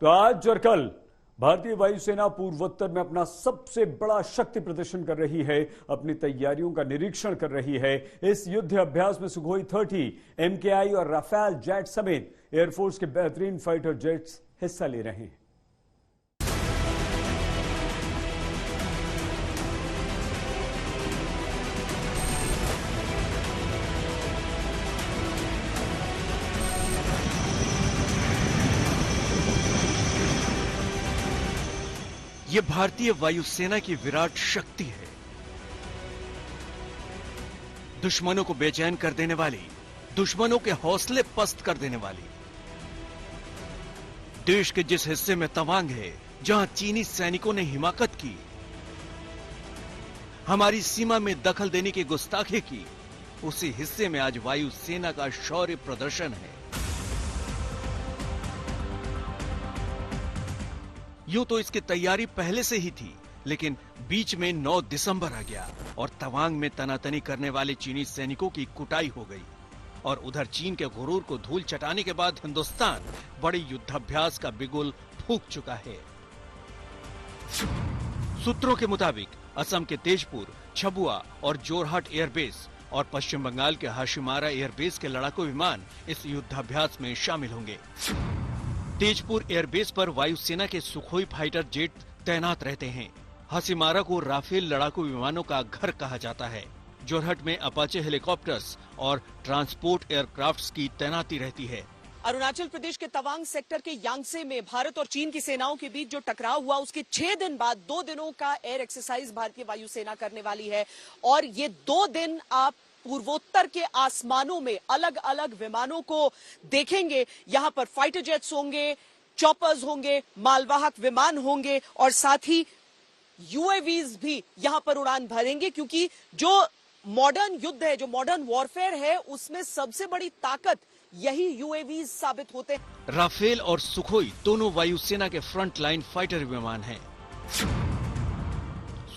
तो आज और कल भारतीय वायुसेना पूर्वोत्तर में अपना सबसे बड़ा शक्ति प्रदर्शन कर रही है, अपनी तैयारियों का निरीक्षण कर रही है। इस युद्ध अभ्यास में सुखोई 30, MKI और राफेल जेट समेत एयरफोर्स के बेहतरीन फाइटर जेट्स हिस्सा ले रहे हैं। ये भारतीय वायुसेना की विराट शक्ति है, दुश्मनों को बेचैन कर देने वाली, दुश्मनों के हौसले पस्त कर देने वाली। देश के जिस हिस्से में तवांग है, जहां चीनी सैनिकों ने हिमाकत की, हमारी सीमा में दखल देने की गुस्ताखी की, उसी हिस्से में आज वायुसेना का शौर्य प्रदर्शन है। यूं तो इसकी तैयारी पहले से ही थी, लेकिन बीच में 9 दिसंबर आ गया और तवांग में तनातनी करने वाले चीनी सैनिकों की कुटाई हो गई। और उधर चीन के गुरूर को धूल चटाने के बाद हिंदुस्तान बड़े युद्धाभ्यास का बिगुल फूंक चुका है। सूत्रों के मुताबिक असम के तेजपुर, छबुआ और जोरहाट एयरबेस और पश्चिम बंगाल के हाशिमारा एयरबेस के लड़ाकू विमान इस युद्धाभ्यास में शामिल होंगे। तेजपुर एयरबेस पर वायुसेना के सुखोई फाइटर जेट तैनात रहते हैं। हाशिमारा को राफेल लड़ाकू विमानों का घर कहा जाता है। जोरहट में अपाचे हेलीकॉप्टर्स और ट्रांसपोर्ट एयरक्राफ्ट्स की तैनाती रहती है। अरुणाचल प्रदेश के तवांग सेक्टर के यांगसे में भारत और चीन की सेनाओं के बीच जो टकराव हुआ, उसके 6 दिन बाद 2 दिनों का एयर एक्सरसाइज भारतीय वायुसेना करने वाली है। और ये 2 दिन आप पूर्वोत्तर के आसमानों में अलग अलग विमानों को देखेंगे। यहां पर फाइटर जेट्स होंगे, चॉपर्स होंगे, मालवाहक विमान होंगे और साथ ही यूएवीज भी यहां पर उड़ान भरेंगे, क्योंकि जो मॉडर्न युद्ध है, जो मॉडर्न वॉरफेयर है, उसमें सबसे बड़ी ताकत यही यूएवीज साबित होते हैं। राफेल और सुखोई दोनों वायुसेना के फ्रंट लाइन फाइटर विमान हैं।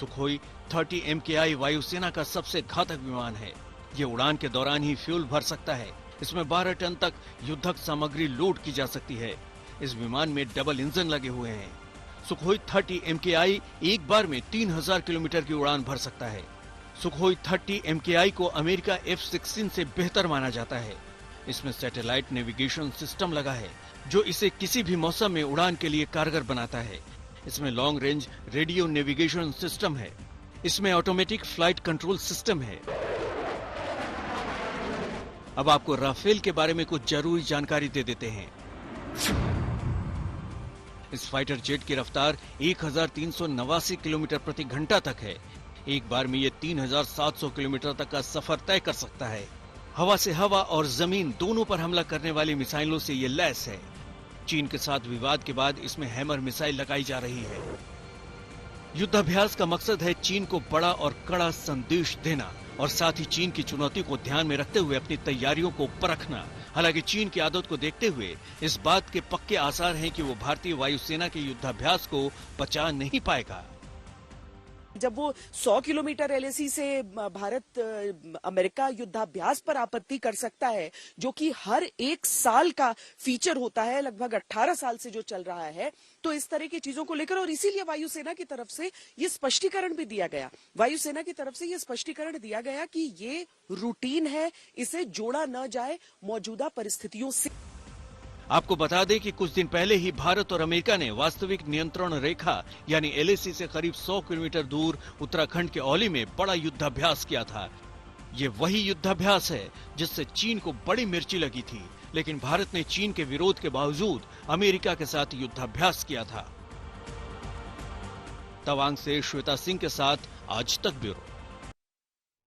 सुखोई 30 MKI वायुसेना का सबसे घातक विमान है। ये उड़ान के दौरान ही फ्यूल भर सकता है। इसमें 12 टन तक युद्धक सामग्री लोड की जा सकती है। इस विमान में डबल इंजन लगे हुए हैं। सुखोई 30 MKI एक बार में 3000 किलोमीटर की उड़ान भर सकता है। सुखोई 30 MKI को अमेरिका F-16 से बेहतर माना जाता है। इसमें सैटेलाइट नेविगेशन सिस्टम लगा है, जो इसे किसी भी मौसम में उड़ान के लिए कारगर बनाता है। इसमें long range radio navigation system है। इसमें ऑटोमेटिक फ्लाइट कंट्रोल सिस्टम है। अब आपको राफेल के बारे में कुछ जरूरी जानकारी दे देते हैं। इस फाइटर जेट की रफ्तार 1389 किलोमीटर प्रति घंटा तक है। एक बार में ये 3700 किलोमीटर तक का सफर तय कर सकता है। हवा से हवा और जमीन दोनों पर हमला करने वाली मिसाइलों से ये लैस है। चीन के साथ विवाद के बाद इसमें हैमर मिसाइल लगाई जा रही है। युद्धाभ्यास का मकसद है चीन को बड़ा और कड़ा संदेश देना और साथ ही चीन की चुनौती को ध्यान में रखते हुए अपनी तैयारियों को परखना। हालांकि चीन की आदत को देखते हुए इस बात के पक्के आसार हैं कि वो भारतीय वायुसेना के युद्धाभ्यास को पचा नहीं पाएगा। जब वो 100 किलोमीटर LAC से भारत अमेरिका युद्धाभ्यास पर आपत्ति कर सकता है, जो कि हर 1 साल का फीचर होता है, लगभग 18 साल से जो चल रहा है, तो इस तरह की चीजों को लेकर और इसीलिए वायुसेना की तरफ से ये स्पष्टीकरण भी दिया गया। वायुसेना की तरफ से ये स्पष्टीकरण दिया गया कि ये रूटीन है, इसे जोड़ा न जाए मौजूदा परिस्थितियों से। आपको बता दें कि कुछ दिन पहले ही भारत और अमेरिका ने वास्तविक नियंत्रण रेखा यानी LAC से करीब 100 किलोमीटर दूर उत्तराखंड के औली में बड़ा युद्धाभ्यास किया था। ये वही युद्धाभ्यास है जिससे चीन को बड़ी मिर्ची लगी थी, लेकिन भारत ने चीन के विरोध के बावजूद अमेरिका के साथ युद्धाभ्यास किया था। तवांग से श्वेता सिंह के साथ आज तक ब्यूरो।